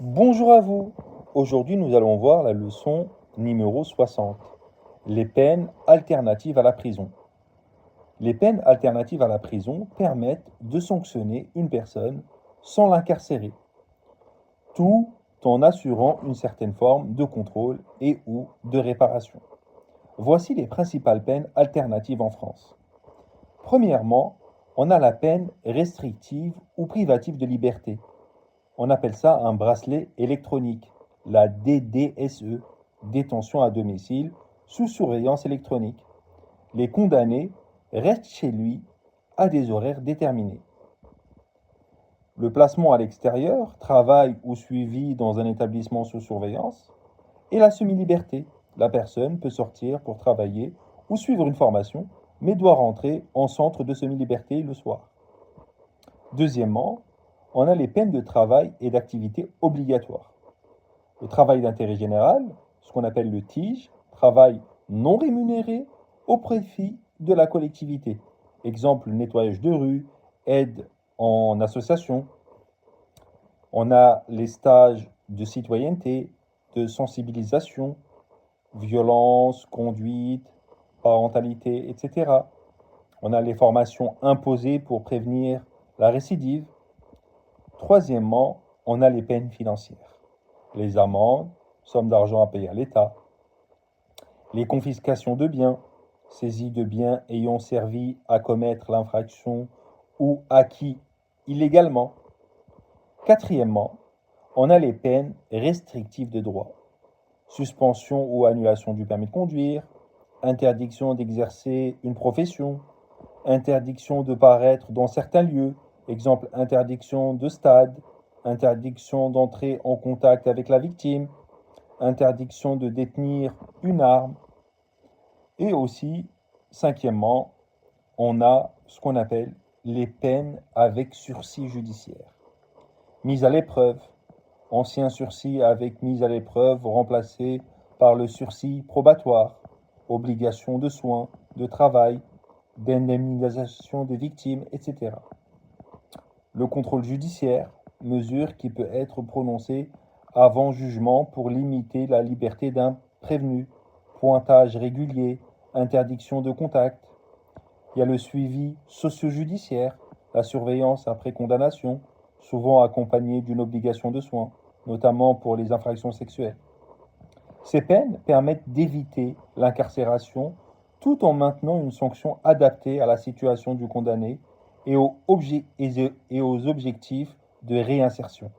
Bonjour à vous. Aujourd'hui, nous allons voir la leçon numéro 60. Les peines alternatives à la prison. Les peines alternatives à la prison permettent de sanctionner une personne sans l'incarcérer, tout en assurant une certaine forme de contrôle et ou de réparation. Voici les principales peines alternatives en France. Premièrement, on a la peine restrictive ou privative de liberté. On appelle ça un bracelet électronique, la DDSE, détention à domicile sous surveillance électronique. Les condamnés restent chez lui à des horaires déterminés. Le placement à l'extérieur, travail ou suivi dans un établissement sous surveillance, et la semi-liberté. La personne peut sortir pour travailler ou suivre une formation, mais doit rentrer en centre de semi-liberté le soir. Deuxièmement, on a les peines de travail et d'activité obligatoires. Le travail d'intérêt général, ce qu'on appelle le TIG, travail non rémunéré au profit de la collectivité. Exemple, nettoyage de rue, aide en association. On a les stages de citoyenneté, de sensibilisation, violence, conduite, parentalité, etc. On a les formations imposées pour prévenir la récidive. Troisièmement, on a les peines financières, les amendes, somme d'argent à payer à l'État, les confiscations de biens, saisie de biens ayant servi à commettre l'infraction ou acquis illégalement. Quatrièmement, on a les peines restrictives de droit, suspension ou annulation du permis de conduire, interdiction d'exercer une profession, interdiction de paraître dans certains lieux, exemple interdiction de stade, interdiction d'entrer en contact avec la victime, interdiction de détenir une arme. Et aussi, cinquièmement, on a ce qu'on appelle les peines avec sursis judiciaire. Mise à l'épreuve, ancien sursis avec mise à l'épreuve remplacé par le sursis probatoire, obligation de soins, de travail, d'indemnisation des victimes, etc. Le contrôle judiciaire, mesure qui peut être prononcée avant jugement pour limiter la liberté d'un prévenu, pointage régulier, interdiction de contact. Il y a le suivi socio-judiciaire, la surveillance après condamnation, souvent accompagnée d'une obligation de soins, notamment pour les infractions sexuelles. Ces peines permettent d'éviter l'incarcération tout en maintenant une sanction adaptée à la situation du condamné et aux objectifs de réinsertion.